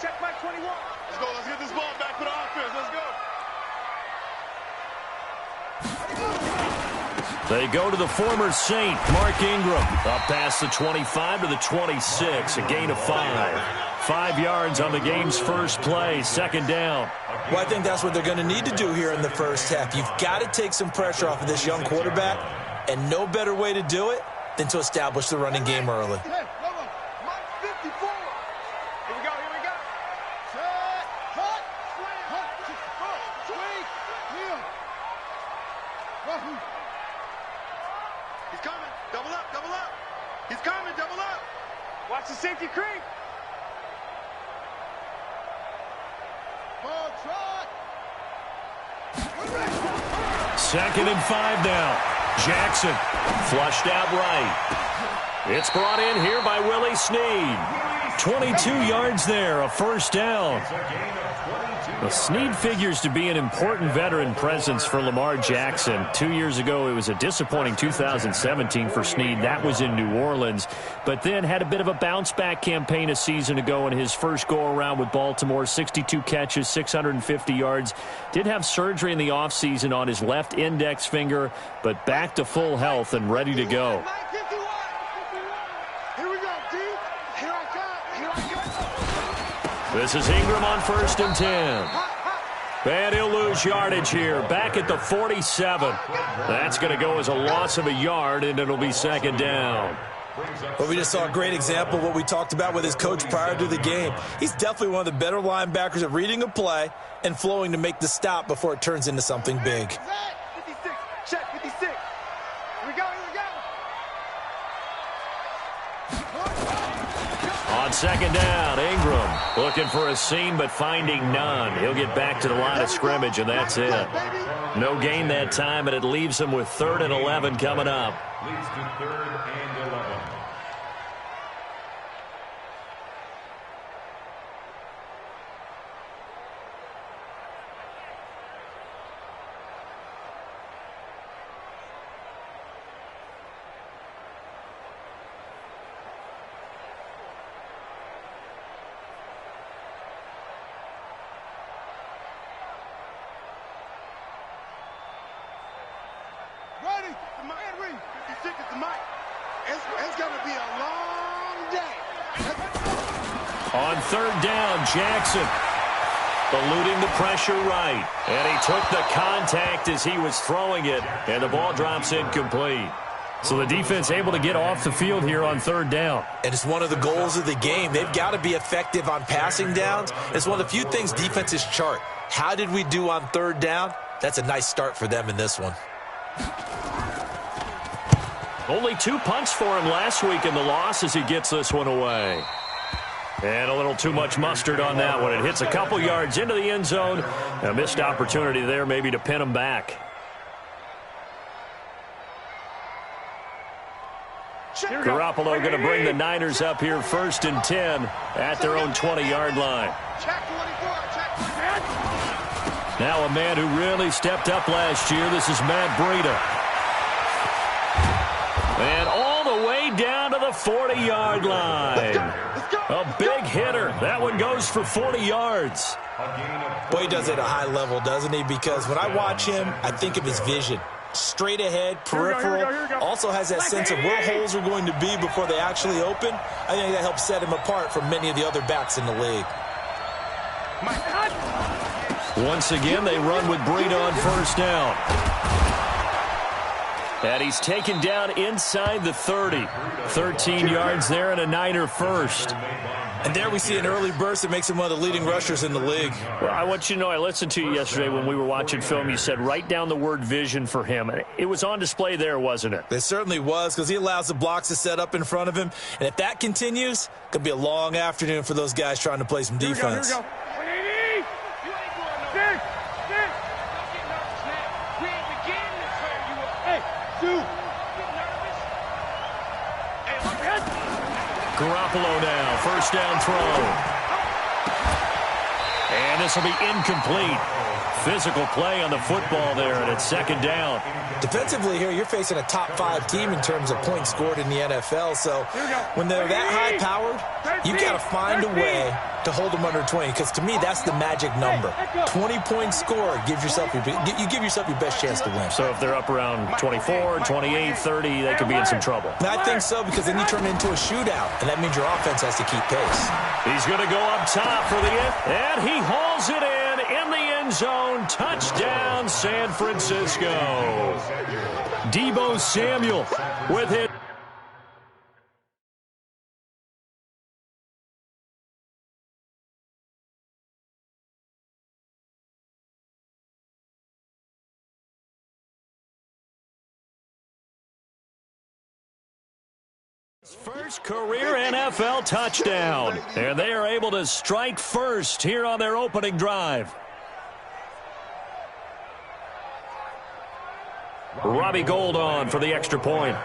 Check back 21. Let's go. Let's get this ball back for the offense. Let's go. They go to the former Saint, Mark Ingram, up past the 25 to the 26, a gain of 5. 5 yards on the game's first play, second down. Well, I think that's what they're going to need to do here in the first half. You've got to take some pressure off of this young quarterback, and no better way to do it than to establish the running game early. He's coming. Double up, double up. He's coming, double up. Watch the safety creep. Ball trot. Second and 5 now. Jackson flushed out right. It's brought in here by Willie Snead. 22 yards there, a first down. Well, Snead figures to be an important veteran presence for Lamar Jackson. 2 years ago, it was a disappointing 2017 for Snead. That was in New Orleans. But then had a bit of a bounce-back campaign a season ago in his first go-around with Baltimore. 62 catches, 650 yards. Did have surgery in the offseason on his left index finger, but back to full health and ready to go. This is Ingram on 1st and 10. And he'll lose yardage here. Back at the 47. That's going to go as a loss of a yard, and it'll be second down. Well, we just saw a great example of what we talked about with his coach prior to the game. He's definitely one of the better linebackers at reading a play and flowing to make the stop before it turns into something big. 56. Check 56. Here we go, here we go. On second down, Ingram looking for a seam but finding none. He'll get back to the line of scrimmage, and that's it. No gain that time, and it leaves him with 3rd and 11 coming up. Leads to 3rd and 11. It's going to be a long day. On 3rd down, Jackson eluding the pressure right. And he took the contact as he was throwing it, and the ball drops incomplete. So the defense able to get off the field here on 3rd down. And it's one of the goals of the game. They've got to be effective on passing downs. It's one of the few things defenses chart. How did we do on 3rd down? That's a nice start for them in this one. Only 2 punts for him last week in the loss as he gets this one away. And a little too much mustard on that one. It hits a couple yards into the end zone. A missed opportunity there maybe to pin him back. Garoppolo going to bring the Niners up here 1st and 10 at their own 20-yard line. Now a man who really stepped up last year. This is Matt Breida. And all the way down to the 40-yard line. A big hitter. That one goes for 40 yards. Boy, he does it at a high level, doesn't he? Because when I watch him, I think of his vision. Straight ahead, peripheral. Also has that sense of where holes are going to be before they actually open. I think that helps set him apart from many of the other backs in the league. Once again, they run with Breida on 1st down. And he's taken down inside the 30. 13 yards there and a Niner first. And there we see an early burst that makes him one of the leading rushers in the league. Well, I want you to know, I listened to you yesterday when we were watching film. You said write down the word vision for him. It was on display there, wasn't it? It certainly was, because he allows the blocks to set up in front of him. And if that continues, it could be a long afternoon for those guys trying to play some defense. Here we go. Garoppolo now, 1st down throw. And this will be incomplete. physical play on the football there, and it's second down. Defensively here, you're facing a top-5 team in terms of points scored in the NFL. So when they're that high-powered, you've got to find a way to hold them under 20, because to me, that's the magic number. 20 points scored, you give yourself your best chance to win. So if they're up around 24, 28, 30, they could be in some trouble. I think so, because then you turn it into a shootout, and that means your offense has to keep pace. He's going to go up top for the and he hauls it in the end zone. Touchdown, San Francisco. Deebo Samuel with it. First career NFL touchdown. And they are able to strike first here on their opening drive. Robbie Gould on for the extra point.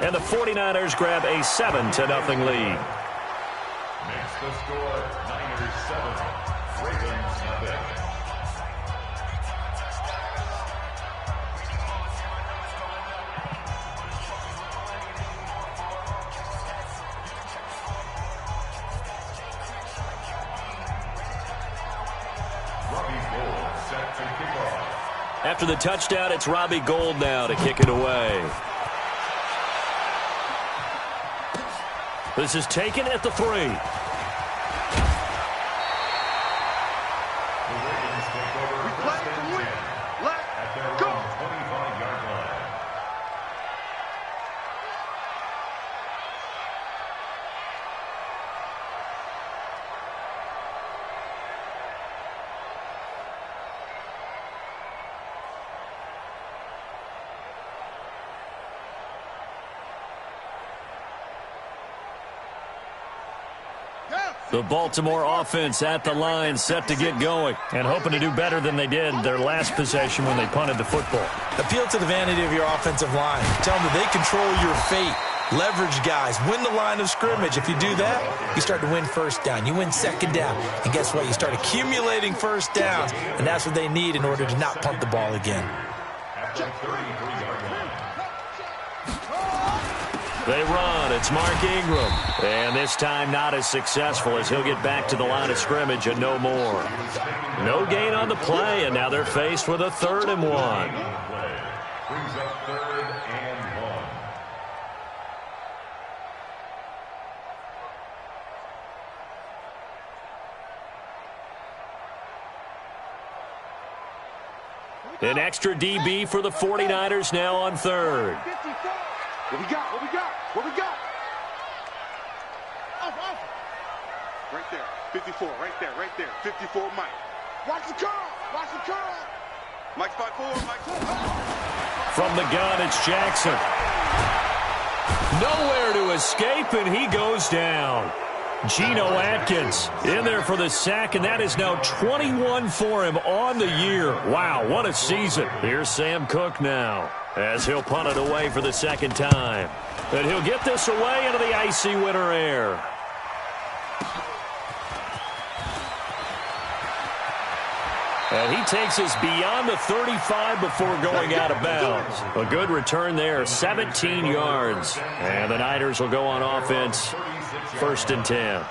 And the 49ers grab a 7-0 lead. Makes the score Niners 7, Ravens 0. After the touchdown, it's Robbie Gould now to kick it away. This is taken at the 3. The Ravens take over first and 10 at their own 25-yard line. The Baltimore offense at the line, set to get going, and hoping to do better than they did their last possession when they punted the football. Appeal to the vanity of your offensive line. Tell them that they control your fate. Leverage guys. Win the line of scrimmage. If you do that, you start to win first down. You win second down. And guess what? You start accumulating first downs. And that's what they need in order to not punt the ball again. At the 33-yard line. They run. It's Mark Ingram. And this time not as successful, as he'll get back to the line of scrimmage and no more. No gain on the play, and now they're faced with a 3rd and 1. Brings up 3rd and 1. An extra DB for the 49ers now on 3rd. What we got? What we got? What we got? Off. Right there. 54. Right there. Right there. 54 Mike. Watch the curl. Watch the curl. Mike's 5-4. Mike's 4. From the gun, it's Jackson. Nowhere to escape, and he goes down. Geno Atkins in there for the sack, and that is now 21 for him on the year. Wow, what a season. Here's Sam Cook now, as he'll punt it away for the second time. And he'll get this away into the icy winter air. And he takes us beyond the 35 before going out of bounds. A good return there, 17 yards. And the Niners will go on offense, 1st and 10.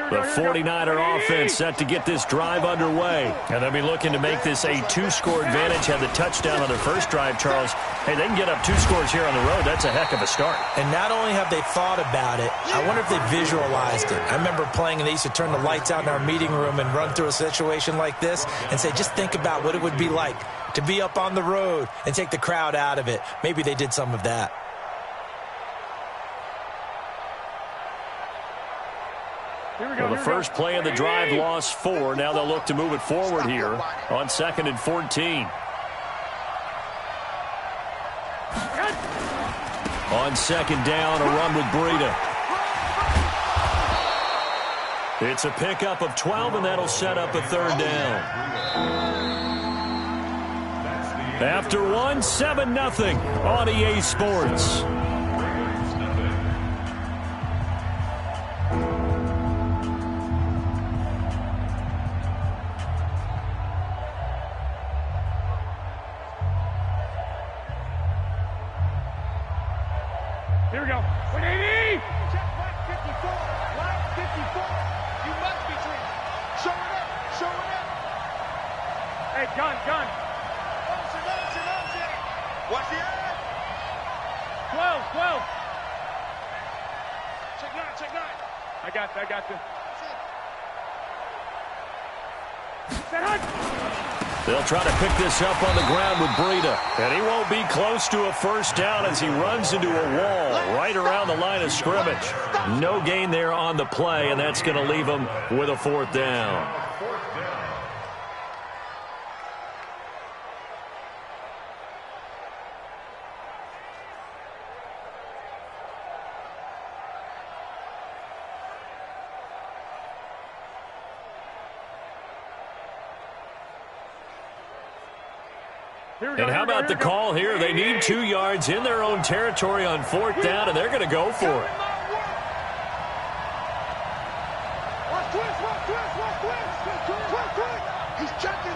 The 49er offense set to get this drive underway. And they'll be looking to make this a 2-score advantage. Had the touchdown on their first drive, Charles. Hey, they can get up 2 scores here on the road. That's a heck of a start. And not only have they thought about it, I wonder if they visualized it. I remember playing, and they used to turn the lights out in our meeting room and run through a situation like this and say, just think about what it would be like to be up on the road and take the crowd out of it. Maybe they did some of that. Well, the first play of the drive lost 4. Now they'll look to move it forward here on 2nd and 14. On 2nd down, a run with Breida. It's a pickup of 12, and that'll set up a 3rd down. After one, 7-0 on EA Sports. Here we go. 180! Check black 54. Black 54. You must be treated. Show it up. Show it up. Hey, gun. Watch the end. 12. Check 9. I got this. Set hunt. They'll try to pick this up on the ground with Breida. And he won't be close to a first down as he runs into a wall right around the line of scrimmage. No gain there on the play, and that's going to leave him with a fourth down. And how about the call here? They need 2 yards in their own territory on fourth down, and they're going to go for it. He's checking.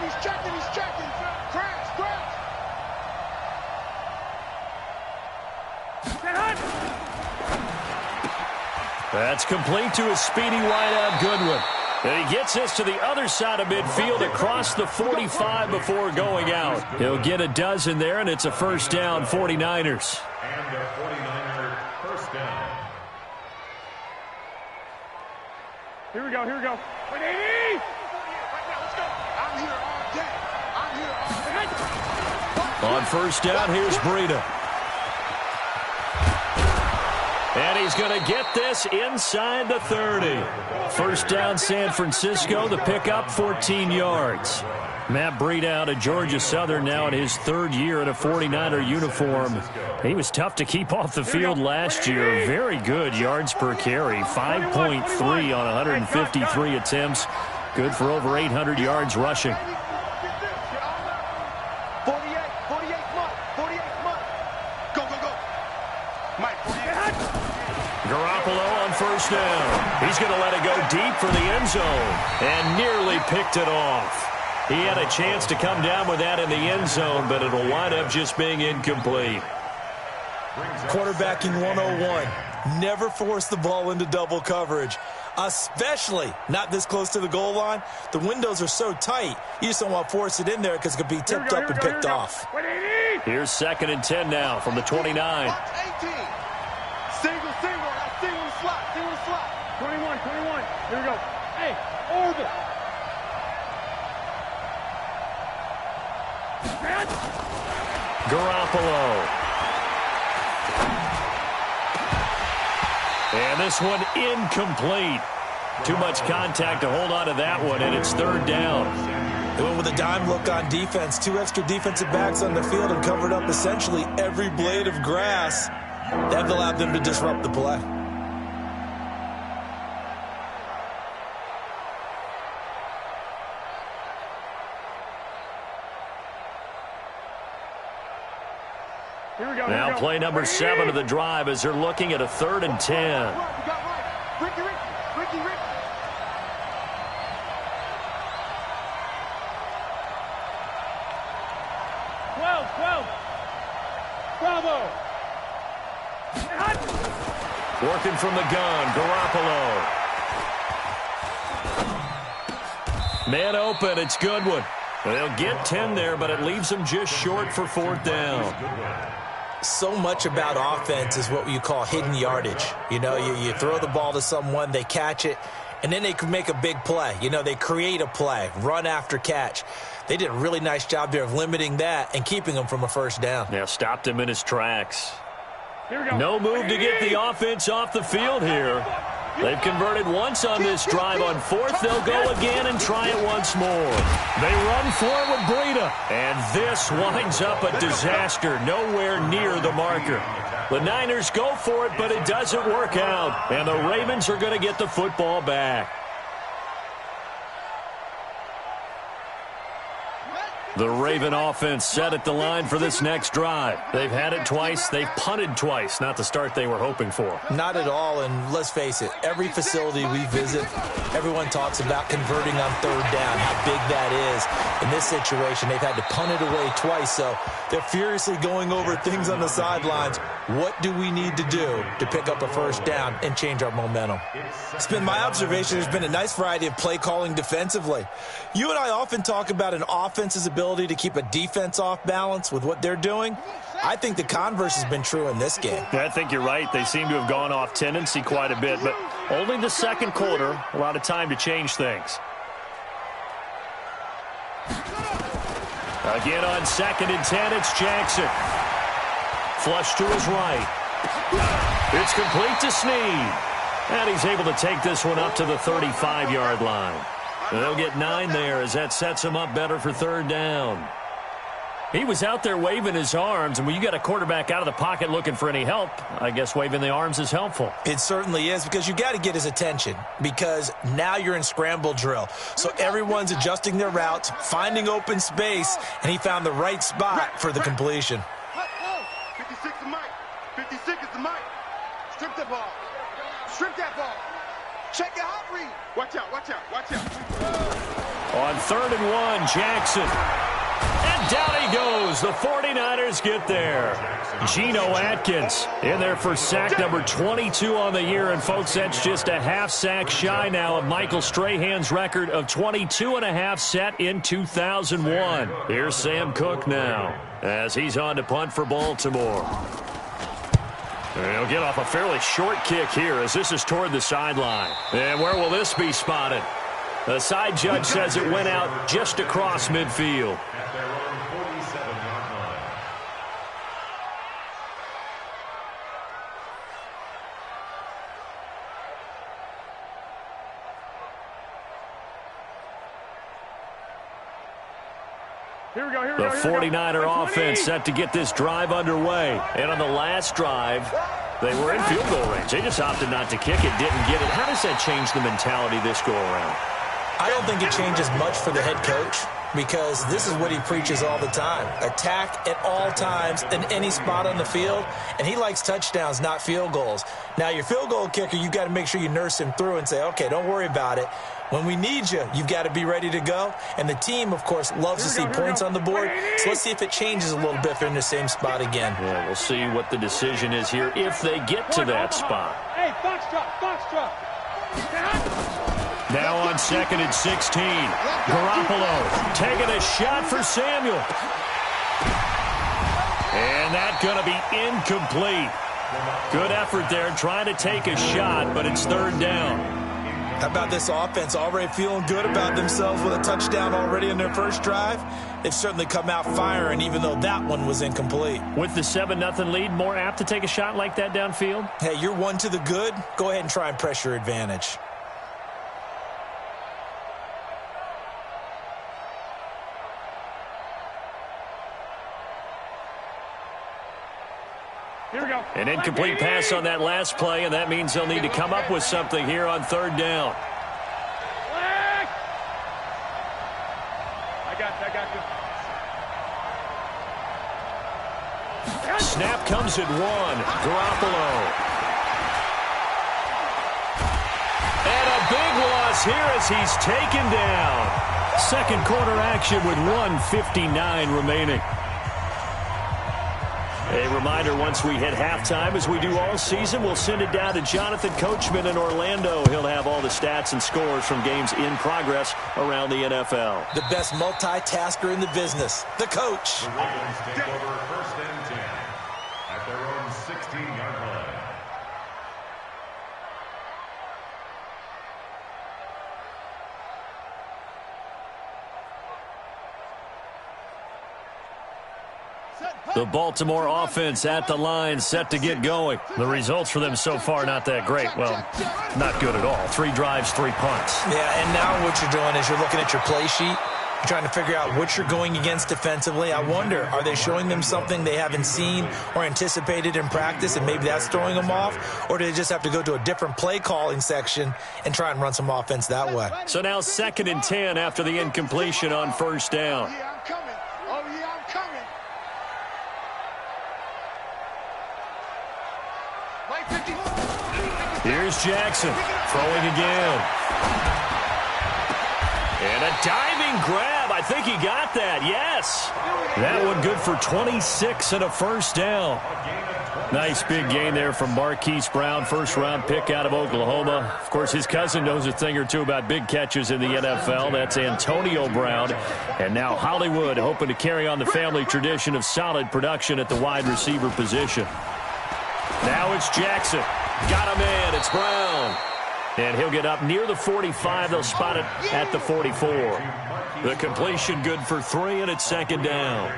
Crash. That's complete to a speedy wideout Goodwin. And he gets us to the other side of midfield across the 45 before going out. He'll get a dozen there, and it's a first down, 49ers. And a 49er first down. Here we go. 180! Right now, let's go. I'm here all day. On first down, here's Breida. And he's going to get this inside the 30. First down, San Francisco. The pickup, 14 yards. Matt Breida out of Georgia Southern now in his third year in a 49er uniform. He was tough to keep off the field last year. Very good yards per carry, 5.3 on 153 attempts. Good for over 800 yards rushing. 48 Mike. Go. Mike, 48. Garoppolo on first down. He's going to let it go deep for the end zone and nearly picked it off. He had a chance to come down with that in the end zone, but it'll wind up just being incomplete. Quarterbacking 101. Never force the ball into double coverage, especially not this close to the goal line. The windows are so tight, you just don't want to force it in there because it could be tipped up and picked off. Here's 2nd and 10 now from the 29. Box 18. Single. That's single slot. 21. Here we go. Hey, over. Garoppolo. And this one incomplete. Too much contact to hold on to that one, and it's third down. They went with a dime look on defense. 2 extra defensive backs on the field and covered up essentially every blade of grass. That allowed them to disrupt the play. Now play number 7 of the drive as they're looking at a 3rd and 10. Ricky. 12. Bravo. Working from the gun, Garoppolo. Man open, it's Goodwin. They'll get 10 there, but it leaves them just short for fourth down. So much about offense is what you call hidden yardage. You know, you throw the ball to someone, they catch it, and then they can make a big play. You know, they create a play, run after catch. They did a really nice job there of limiting that and keeping him from a first down. Now stopped him in his tracks. No move to get the offense off the field here. They've converted once on this drive. On fourth, they'll go again and try it once more. They run for it with Breida. And this winds up a disaster, nowhere near the marker. The Niners go for it, but it doesn't work out. And the Ravens are going to get the football back. The Raven offense set at the line for this next drive. They've had it twice. They've punted twice. Not the start they were hoping for. Not at all, and let's face it, every facility we visit, everyone talks about converting on third down, how big that is. In this situation, they've had to punt it away twice, so they're furiously going over things on the sidelines. What do we need to do to pick up a first down and change our momentum? It's been my observation there's been a nice variety of play calling defensively. You and I often talk about an offense's ability to keep a defense off balance with what they're doing. I think the converse has been true in this game. Yeah, I think you're right. They seem to have gone off tendency quite a bit, but only the second quarter, a lot of time to change things. Again on 2nd and 10, it's Jackson. Flush to his right. It's complete to Snead. And he's able to take this one up to the 35-yard line. They'll get 9 there as that sets him up better for third down. He was out there waving his arms, and when you got a quarterback out of the pocket looking for any help, I guess waving the arms is helpful. It certainly is, because you got to get his attention, because now you're in scramble drill. So everyone's adjusting their routes, finding open space, and he found the right spot for the completion. 56 is Mike. 56 is the Mike. Strip the ball. Strip that ball. Check your hot read. Watch out, watch out, watch out. On 3rd and 1, Jackson. And down he goes. The 49ers get there. Geno Atkins in there for sack number 22 on the year. And, folks, that's just a half sack shy now of Michael Strahan's record of 22.5 set in 2001. Here's Sam Cook now as he's on to punt for Baltimore. And he'll get off a fairly short kick here as this is toward the sideline. And where will this be spotted? The side judge says it went out just across midfield. At their own 47-yard line. Here we go, here we The go. Here we go. 49er offense set to get this drive underway. And on the last drive, they were in field goal range. They just opted not to kick it, didn't get it. How does that change the mentality this go-around? I don't think it changes much for the head coach, because this is what he preaches all the time. Attack at all times in any spot on the field, and he likes touchdowns, not field goals. Now, your field goal kicker, you've got to make sure you nurse him through and say, okay, don't worry about it. When we need you, you've got to be ready to go. And the team, of course, loves to see points on the board. So let's see if it changes a little bit if they're in the same spot again. Yeah, we'll see what the decision is here if they get to that spot. Hey, box truck. Now on 2nd and 16, Garoppolo taking a shot for Samuel. And that's going to be incomplete. Good effort there trying to take a shot, but it's third down. How about this offense already feeling good about themselves with a touchdown already in their first drive? They've certainly come out firing, even though that one was incomplete. With the 7-0 lead, more apt to take a shot like that downfield? Hey, you're one to the good. Go ahead and try and press your advantage. Here we go. An incomplete pass on that last play, and that means they'll need to come up with something here on third down. I got you. Snap comes at 1. Garoppolo. And a big loss here as he's taken down. Second quarter action with 1:59 remaining. A reminder, once we hit halftime, as we do all season, we'll send it down to Jonathan Coachman in Orlando. He'll have all the stats and scores from games in progress around the NFL. The best multitasker in the business, the coach. The Ravens take over 1st and 10 at their own 16-yard line. The Baltimore offense at the line, set to get going. The results for them so far not that great. Well, not good at all. 3 drives, 3 punts. Yeah, and now what you're doing is you're looking at your play sheet. You're trying to figure out what you're going against defensively. I wonder, are they showing them something they haven't seen or anticipated in practice, and maybe that's throwing them off? Or do they just have to go to a different play calling section and try and run some offense that way? So now 2nd and 10 after the incompletion on first down. Yeah, I'm coming. Here's Jackson throwing again. And a diving grab. I think he got that. Yes. That one good for 26 and a first down. Nice big gain there from Marquise Brown, first-round pick out of Oklahoma. Of course, his cousin knows a thing or two about big catches in the NFL. That's Antonio Brown. And now Hollywood hoping to carry on the family tradition of solid production at the wide receiver position. Now it's Jackson. Got a man. It's Brown. And he'll get up near the 45. They'll spot it at the 44. The completion good for 3, and it's second down.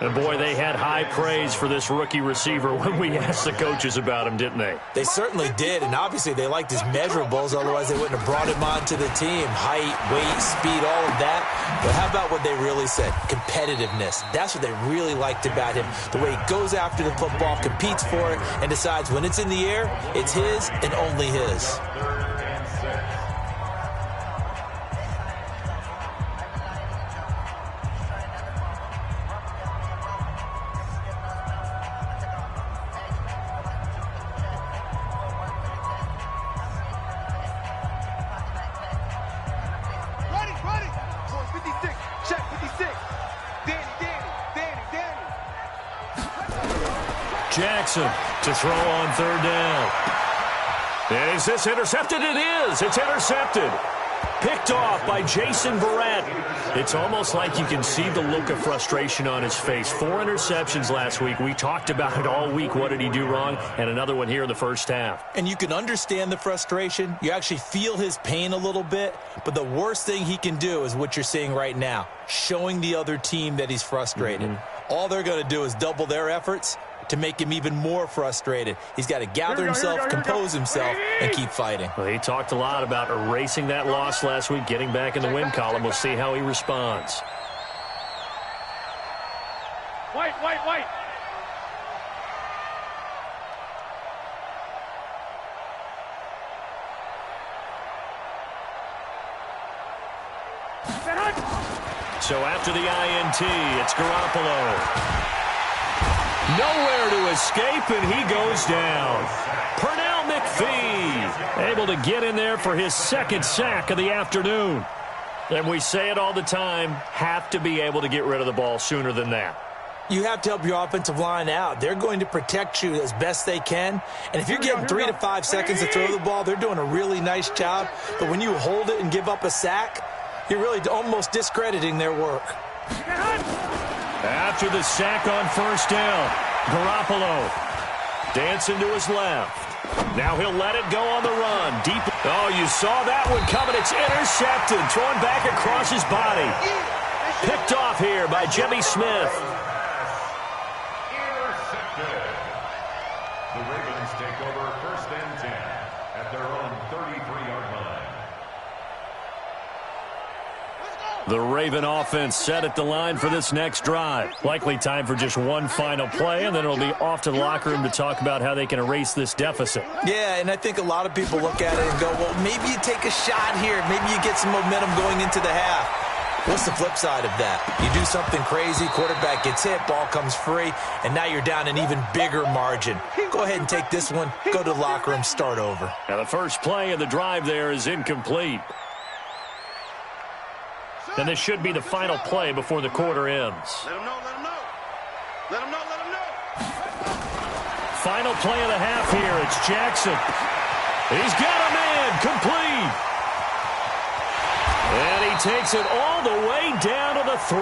And, boy, they had high praise for this rookie receiver when we asked the coaches about him, didn't they? They certainly did, and obviously they liked his measurables. Otherwise, they wouldn't have brought him onto the team. Height, weight, speed, all of that. But how about what they really said? Competitiveness. That's what they really liked about him. The way he goes after the football, competes for it, and decides when it's in the air, it's his and only his. Jackson to throw on third down. And is this intercepted? It is. It's intercepted. Picked off by Jason Verrett. It's almost like you can see the look of frustration on his face. 4 interceptions last week. We talked about it all week. What did he do wrong? And another one here in the first half. And you can understand the frustration. You actually feel his pain a little bit. But the worst thing he can do is what you're seeing right now, showing the other team that he's frustrated. All they're going to do is double their efforts to make him even more frustrated. He's got to gather himself, compose himself, and keep fighting. Well, he talked a lot about erasing that loss last week, getting back in the win column. We'll see how he responds. White. So after the INT, it's Garoppolo. Nowhere to escape, and he goes down. Pernell McPhee able to get in there for his second sack of the afternoon. And we say it all the time, have to be able to get rid of the ball sooner than that. You have to help your offensive line out. They're going to protect you as best they can. And if you're getting 3 to 5 seconds to throw the ball, they're doing a really nice job. But when you hold it and give up a sack, you're really almost discrediting their work. After the sack on first down, Garoppolo dancing to his left. Now he'll let it go on the run. Deep. Oh, you saw that one coming. It's intercepted. Thrown back across his body. Picked off here by Jimmy Smith. Intercepted. The Ravens take over first and 10 at their own 33-yard line. The Raven offense set at the line for this next drive. Likely time for just one final play, and then it'll be off to the locker room to talk about how they can erase this deficit. Yeah, and I think a lot of people look at it and go, well, maybe you take a shot here. Maybe you get some momentum going into the half. What's the flip side of that? You do something crazy, quarterback gets hit, ball comes free, and now you're down an even bigger margin. Go ahead and take this one, go to the locker room, start over. Now the first play of the drive there is incomplete. And this should be the final play before the quarter ends. Let him know. Final play of the half here. It's Jackson. He's got a man complete. And he takes it all the way down to the 3.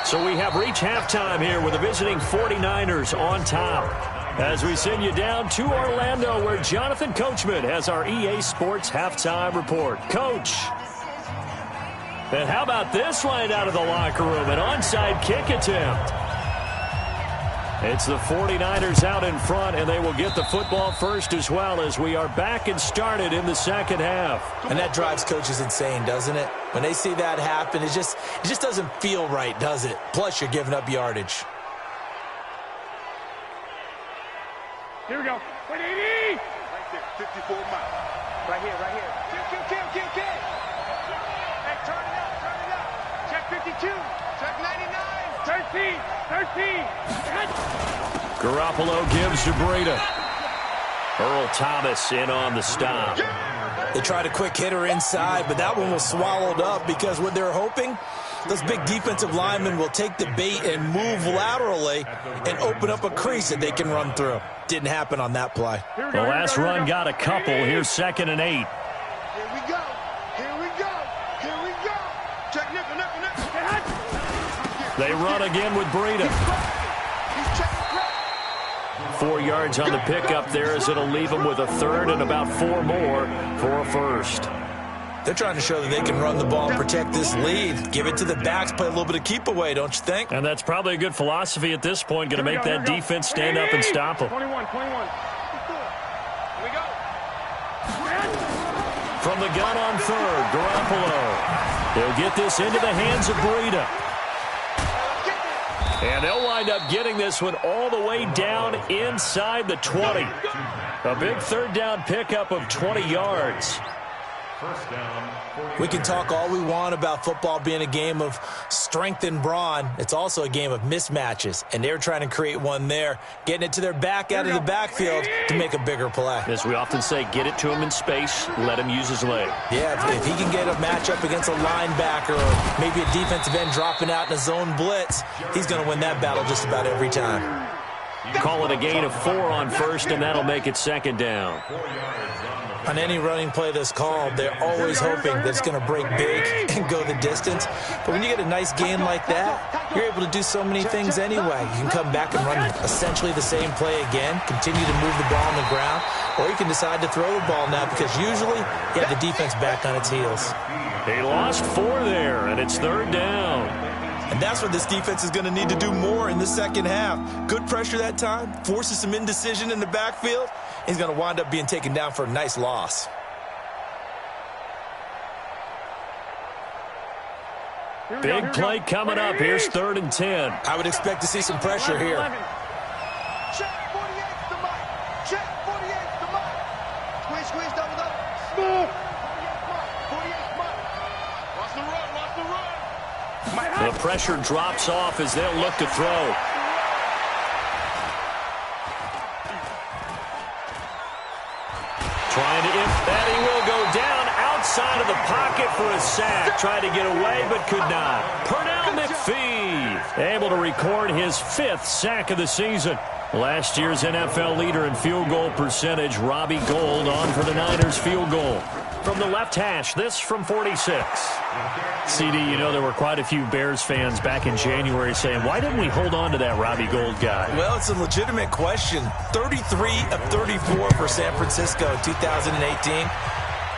So we have reached halftime here with the visiting 49ers on top. As we send you down to Orlando, where Jonathan Coachman has our EA Sports halftime report. Coach. And how about this line out of the locker room? An onside kick attempt. It's the 49ers out in front, and they will get the football first as well as we are back and started in the second half. And that drives coaches insane, doesn't it? When they see that happen, it just doesn't feel right, does it? Plus, you're giving up yardage. Here we go. 180. Right there, 54 miles. Right here. Kill. Hey, turn it up. Check 52. Check 99. 13. Garoppolo gives to Breida. Earl Thomas in on the stop. They tried a quick hitter inside, but that one was swallowed up because what they're hoping, those big defensive linemen will take the bait and move laterally and open up a crease that they can run through. Didn't happen on that play. The last run got a couple. Here's 2nd and 8. Here we go. Here we go. Here we go. Check nickel, nickel, nickel. They run again with Breida. He's checking crack. 4 yards on the pickup there as it'll leave them with a third and about 4 more for a first. They're trying to show that they can run the ball and protect this lead. Give it to the backs, play a little bit of keep away, don't you think? And that's probably a good philosophy at this point. Going to make that defense stand up and stop them. 21. Here we go. From the gun on third, Garoppolo. They'll get this into the hands of Breida. And they'll wind up getting this one all the way down inside the 20. A big third down pickup of 20 yards. First down. We can talk all we want about football being a game of strength and brawn. It's also a game of mismatches, and they're trying to create one there, getting it to their back out of the backfield to make a bigger play. As we often say, get it to him in space, let him use his leg. Yeah, if he can get a matchup against a linebacker or maybe a defensive end dropping out in a zone blitz, he's going to win that battle just about every time. Call it a gain of 4 on first, and that'll make it 2nd down. On any running play that's called, they're always hoping that it's going to break big and go the distance. But when you get a nice gain like that, you're able to do so many things anyway. You can come back and run essentially the same play again, continue to move the ball on the ground, or you can decide to throw the ball now because usually you have the defense back on its heels. He lost 4 there, and it's 3rd down. And that's what this defense is going to need to do more in the second half. Good pressure that time, forces some indecision in the backfield. He's going to wind up being taken down for a nice loss. Big play coming up. Here's 3rd and 10. I would expect to see some pressure here. Check 48's the mic. Check 48's the mic. Squeeze, double. 48's mic. Watch the run, watch the run. The pressure drops off as they'll look to throw. Trying to that he will go down outside of the pocket for a sack. Tried to get away but could not. Pernell McPhee able to record his 5th sack of the season. Last year's NFL leader in field goal percentage, Robbie Gould, on for the Niners field goal. From the left hash, this from 46. CD, you know there were quite a few Bears fans back in January saying, why didn't we hold on to that Robbie Gould guy? Well, it's a legitimate question. 33 of 34 for San Francisco in 2018.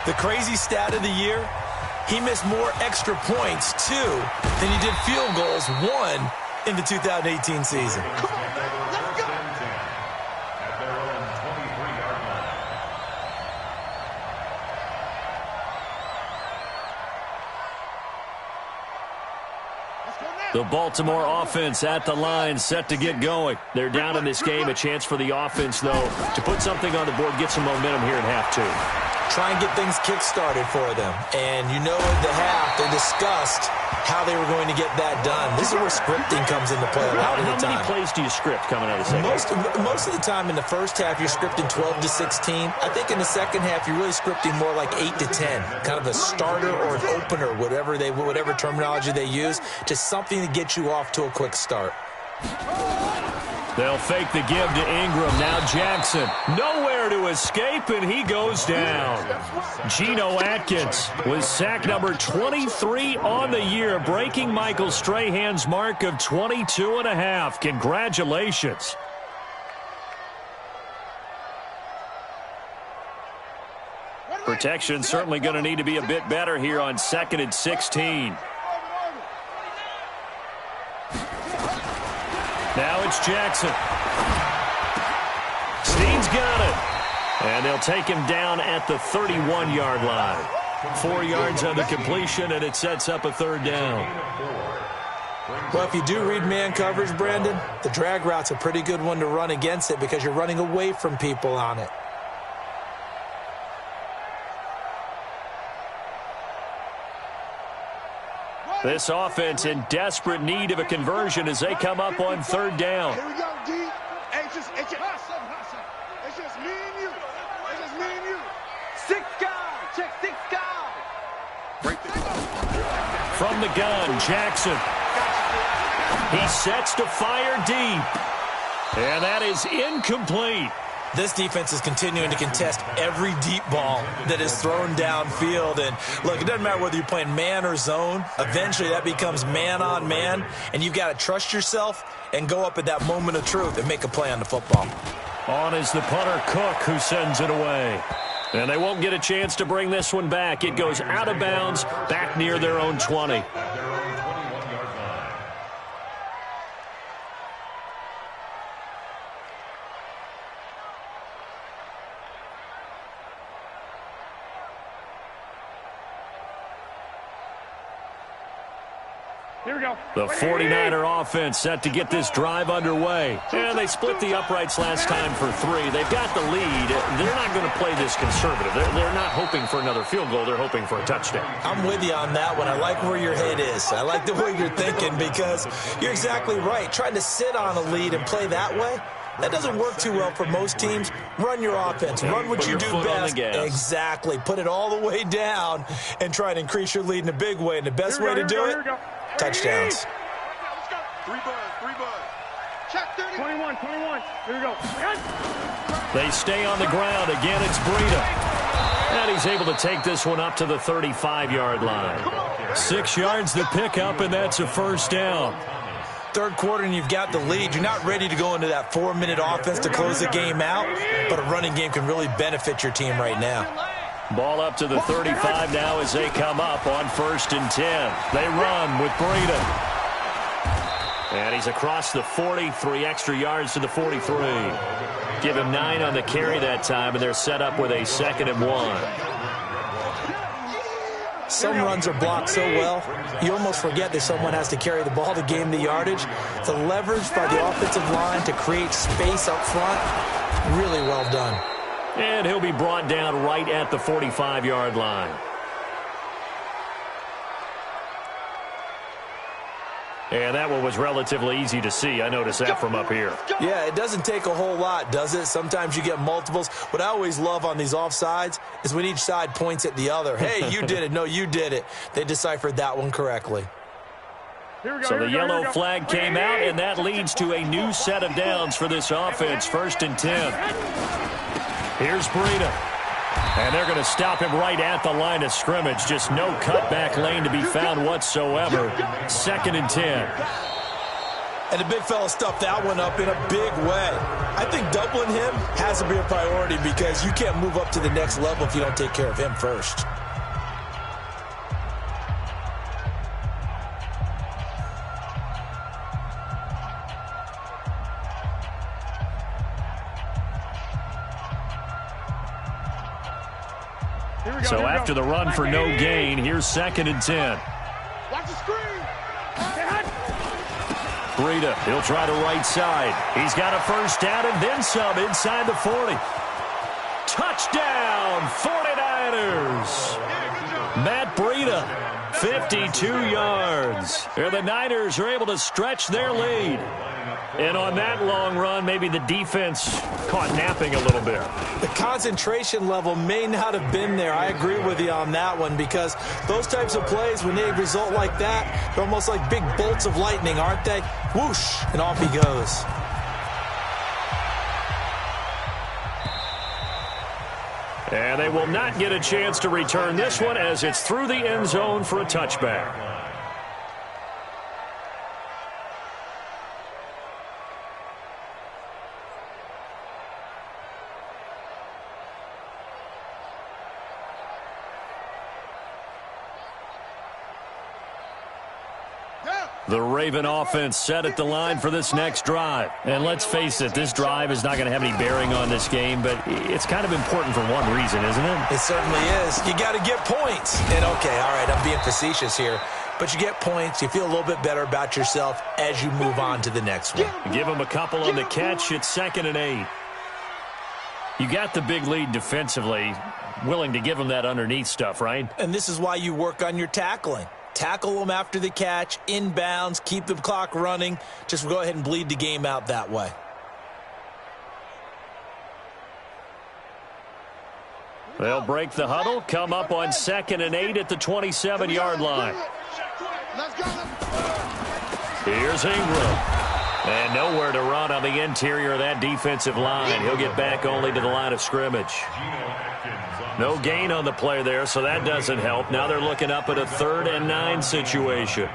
The crazy stat of the year, he missed more extra points, 2, than he did field goals, 1, in the 2018 season. The Baltimore offense at the line, set to get going. They're down in this game. A chance for the offense, though, to put something on the board, get some momentum here in half 2. Try and get things kick-started for them. And you know at the half, they discussed how they were going to get that done. This is where scripting comes into play a lot of the time. How many plays do you script coming out of the second half? Most of the time in the first half, you're scripting 12 to 16. I think in the second half, you're really scripting more like 8 to 10. Kind of a starter or an opener, whatever terminology they use. Just something to get you off to a quick start. They'll fake the give to Ingram. Now Jackson. Nowhere to escape, and he goes down. Geno Atkins with sack number 23 on the year, breaking Michael Strahan's mark of 22.5. Congratulations. Protection certainly going to need to be a bit better here on 2nd and 16. Now it's Jackson. Steen's got it. And they'll take him down at the 31-yard line. 4 yards on the completion, and it sets up a 3rd down. Well, if you do read man coverage, Brandon, the drag route's a pretty good one to run against it because you're running away from people on it. This offense in desperate need of a conversion as they come up on 3rd down. Here we go, D. It's just me and you. From the gun, Jackson. He sets to fire deep. And that is incomplete. This defense is continuing to contest every deep ball that is thrown downfield. And, look, it doesn't matter whether you're playing man or zone. Eventually, that becomes man-on-man, and you've got to trust yourself and go up at that moment of truth and make a play on the football. On is the punter, Cook, who sends it away. And they won't get a chance to bring this one back. It goes out of bounds, back near their own 20. Here we go. The 49er offense set to get this drive underway. And they split the uprights last time for 3. They've got the lead. They're not going to play this conservative. They're not hoping for another field goal. They're hoping for a touchdown. I'm with you on that one. I like where your head is. I like the way you're thinking because you're exactly right. Trying to sit on a lead and play that way, that doesn't work too well for most teams. Run your offense. Run what you do best. Exactly. Put it all the way down and try to increase your lead in a big way. And the best way to do it, touchdowns. Let's go. 3 buzz. Check 30. 21. Here we go. They stay on the ground. Again, it's Breida. And he's able to take this one up to the 35-yard line. 6 yards to pick up, and that's a first down. Third quarter and you've got the lead. You're not ready to go into that 4-minute offense to close the game out, but a running game can really benefit your team right now. Ball up to the 35 now as they come up on 1st and 10. They run with Breida. And he's across the 40, 3 extra yards to the 43. Give him 9 on the carry that time, and they're set up with a 2nd and 1. Some runs are blocked so well, you almost forget that someone has to carry the ball to gain the yardage. The leverage by the offensive line to create space up front, really well done. And he'll be brought down right at the 45-yard line. And that one was relatively easy to see. I noticed that from up here. Yeah, it doesn't take a whole lot, does it? Sometimes you get multiples. What I always love on these offsides is when each side points at the other. Hey, you did it. No, you did it. They deciphered that one correctly. So the yellow flag came out, and that leads to a new set of downs for this offense. 1st and 10. Here's Breida. And they're going to stop him right at the line of scrimmage. Just no cutback lane to be found whatsoever. 2nd and 10. And the big fella stuffed that one up in a big way. I think doubling him has to be a priority because you can't move up to the next level if you don't take care of him first. So after the run for no gain, here's 2nd and 10. Watch the screen. Breida, he'll try the right side. He's got a first down and then some inside the 40. Touchdown, 49ers. Matt Breida, 52 yards. And the Niners are able to stretch their lead. And on that long run, maybe the defense caught napping a little bit. The concentration level may not have been there. I agree with you on that one because those types of plays, when they result like that, they're almost like big bolts of lightning, aren't they? Whoosh, and off he goes. And they will not get a chance to return this one as it's through the end zone for a touchback. The Raven offense set at the line for this next drive. And let's face it, this drive is not going to have any bearing on this game, but it's kind of important for one reason, isn't it? It certainly is. You got to get points. And, okay, all right, I'm being facetious here. But you get points. You feel a little bit better about yourself as you move on to the next one. Give them a couple on the catch. It's 2nd and 8. You got the big lead defensively, willing to give them that underneath stuff, right? And this is why you work on your tackling. Tackle them after the catch, inbounds, keep the clock running. Just go ahead and bleed the game out that way. They'll break the huddle, come up on 2nd and 8 at the 27-yard line. Here's Ingram. And nowhere to run on the interior of that defensive line. He'll get back only to the line of scrimmage. No gain on the play there, so that doesn't help. Now they're looking up at a 3rd and 9 situation.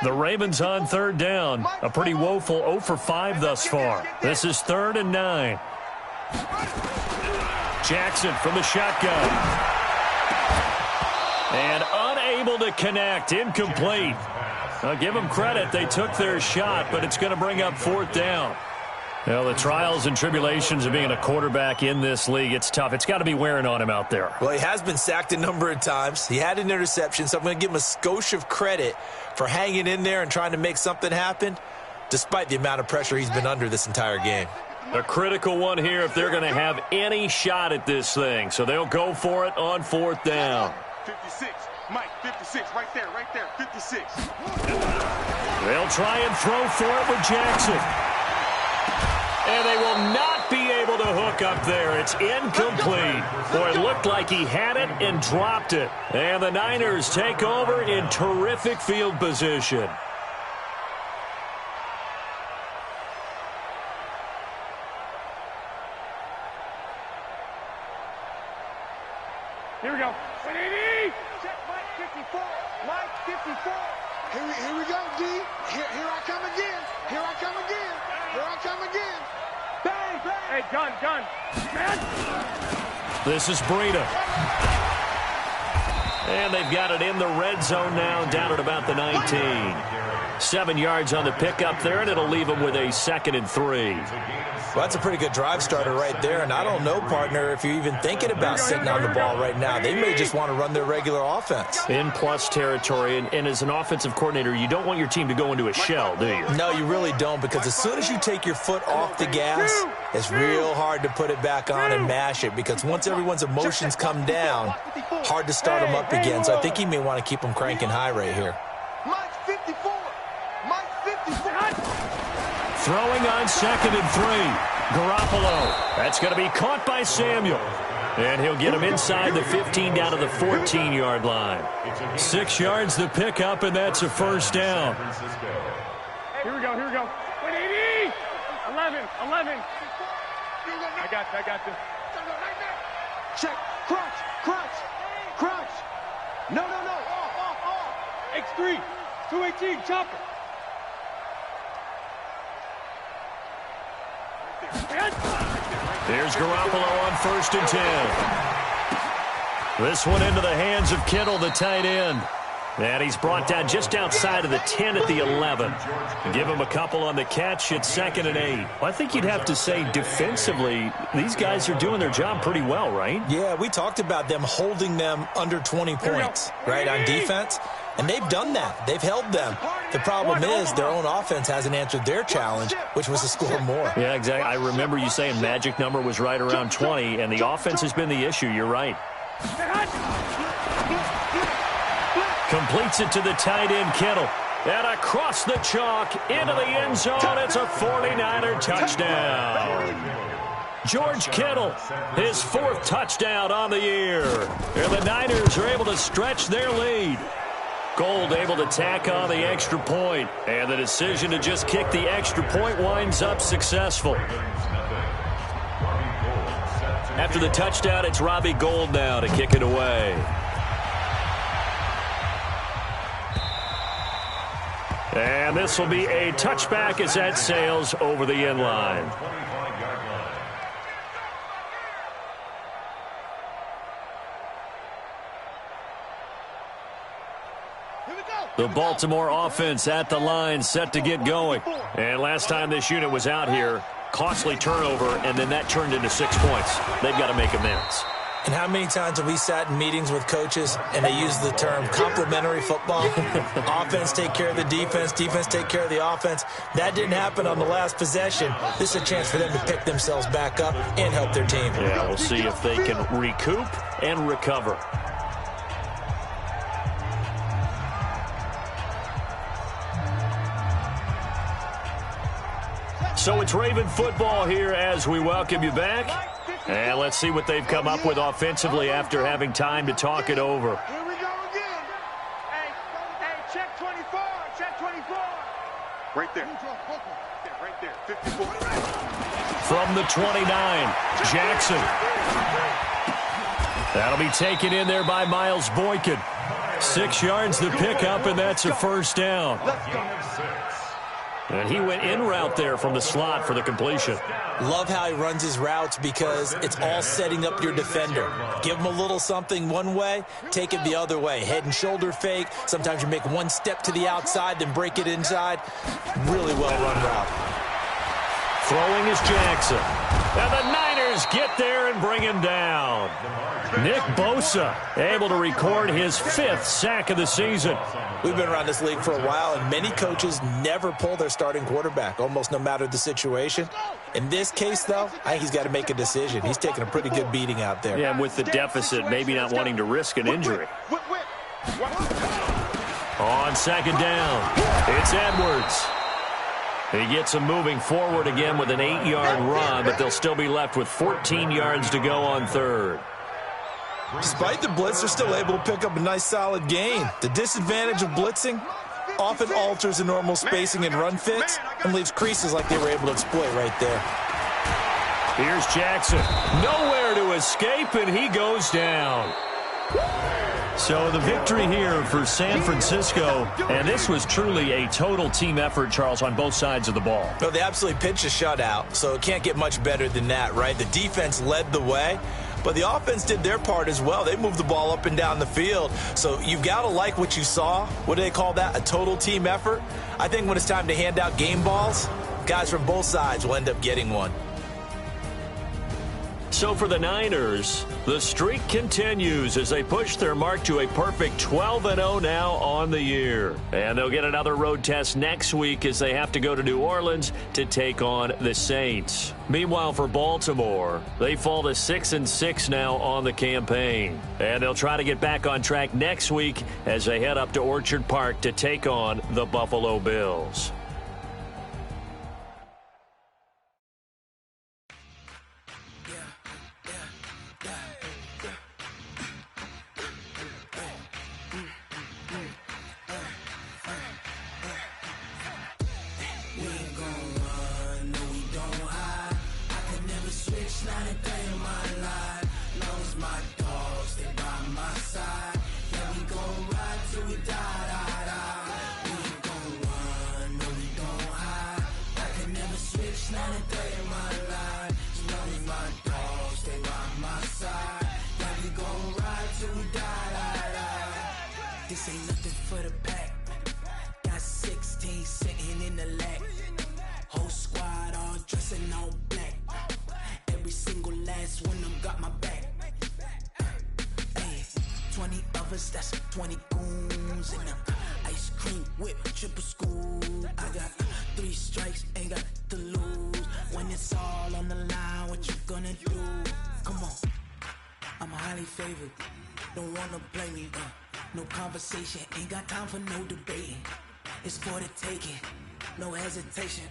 The Ravens on 3rd down. A pretty woeful 0 for 5 thus far. This is 3rd and 9. Jackson from the shotgun. And unable to connect. Incomplete. I'll give them credit. They took their shot, but it's going to bring up 4th down. Well, the trials and tribulations of being a quarterback in this league, it's tough. It's got to be wearing on him out there. Well, he has been sacked a number of times. He had an interception, so I'm going to give him a skosh of credit for hanging in there and trying to make something happen, despite the amount of pressure he's been under this entire game. A critical one here if they're going to have any shot at this thing. So they'll go for it on 4th down. 56, Mike, 56, right there, 56. They'll try and throw for it with Jackson. And they will not be able to hook up there. It's incomplete. Boy, it looked like he had it and dropped it. And the Niners take over in terrific field position. Here we go. 180. Check Mike 54. Mike 54. Here we go, D. Here I come again. Here I come again. Here I come again. Bang, bang. Hey, gun. Man. This is Breida. And they've got it in the red zone now, down at about the 19. 7 yards on the pickup there, and it'll leave them with a 2nd and 3. Well, that's a pretty good drive starter right there, and I don't know, partner, if you're even thinking about sitting on the ball right now. They may just want to run their regular offense. In plus territory, and as an offensive coordinator, you don't want your team to go into a shell, do you? No, you really don't, because as soon as you take your foot off the gas, it's real hard to put it back on and mash it, because once everyone's emotions come down, hard to start them up again. So I think he may want to keep them cranking high right here. Mike 54. Mike 54. Throwing on 2nd and 3. Garoppolo. That's going to be caught by Samuel. And he'll get him inside the 15 down to the 14-yard line. 6 yards to pick up, and that's a 1st down. Here we go. 180. 11. I got this. Check. Crunch. No. Off. X3. 218. Chopper. There's Garoppolo on 1st and 10. This one into the hands of Kittle, the tight end. And he's brought down just outside of the 10 at the 11. Give him a couple on the catch at 2nd and 8. Well, I think you'd have to say defensively, these guys are doing their job pretty well, right? Yeah, we talked about them holding them under 20 points, right, on defense. And they've done that. They've held them. The problem is their own offense hasn't answered their challenge, which was to score more. Yeah, exactly. I remember you saying magic number was right around 20, and the offense has been the issue. You're right. Completes it to the tight end, Kittle. And across the chalk into the end zone. It's a 49er touchdown. George Kittle, his 4th touchdown on the year. And the Niners are able to stretch their lead. Gold able to tack on the extra point, and the decision to just kick the extra point winds up successful. After the touchdown, it's Robbie Gould now to kick it away. And this will be a touchback as that sails over the end line. The Baltimore offense at the line, set to get going. And last time this unit was out here, Costly turnover, and then that turned into 6 points. They've got to make amends. And how many times have we sat in meetings with coaches and they use the term complementary football? Offense take care of the defense, defense take care of the offense. That didn't happen on the last possession. This is a chance for them to pick themselves back up and help their team. Yeah, we'll see if they can recoup and recover. So it's Raven football here as we welcome you back. And let's see what they've come up with offensively after having time to talk it over. Here we go again. Hey, check 24, check 24. Right there. Yeah, right there. 54. From the 29, Jackson. That'll be taken in there by Miles Boykin. 6 yards the pickup, and that's a first down. And he went in route there from the slot for the completion. Love how he runs his routes because it's all setting up your defender. Give him a little something one way, take it the other way. Head and shoulder fake. Sometimes you make one step to the outside, then break it inside. Really well-run route. Throwing is Jackson. And the Niners get there and bring him down. Nick Bosa able to record his 5th sack of the season. We've been around this league for a while, and many coaches never pull their starting quarterback, almost no matter the situation. In this case, though, I think he's got to make a decision. He's taking a pretty good beating out there. Yeah, and with the deficit, maybe not wanting to risk an injury. On second down, it's Edwards. He gets him moving forward again with an 8-yard run, but they'll still be left with 14 yards to go on third. Despite the blitz, they're still able to pick up a nice solid gain. The disadvantage of blitzing often alters the normal spacing and run fits and leaves creases like they were able to exploit right there. Here's Jackson. Nowhere to escape, and he goes down. So the victory here for San Francisco, and this was truly a total team effort, Charles, on both sides of the ball. No, they absolutely pitched a shutout, so it can't get much better than that, right? The defense led the way, but the offense did their part as well. They moved the ball up and down the field, so you've got to like what you saw. What do they call that? A total team effort? I think when it's time to hand out game balls, guys from both sides will end up getting one. So for the Niners, the streak continues as they push their mark to a perfect 12-0 now on the year. And they'll get another road test next week as they have to go to New Orleans to take on the Saints. Meanwhile, for Baltimore, they fall to 6-6 now on the campaign. And they'll try to get back on track next week as they head up to Orchard Park to take on the Buffalo Bills. This ain't nothing for the pack. Got 16 sitting in the lap. Whole squad all dressing all black. Every single last one of them got my back. Hey, 20 of us, that's 20 goons in them. Ice cream whip, triple scoop. I got 3 strikes, ain't got to lose. When it's all on the line, what you gonna do? Come on, I'm highly favored. Don't wanna play me, no conversation, ain't got time for no debating. It's for the taking, no hesitation.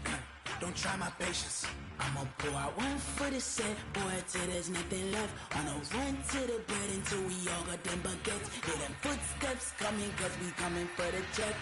Don't try my patience. I'ma pour out one for the set, boy, till there's nothing left. On a run to the bed until we all got them baguettes. Hear them footsteps coming, cause we coming for the check.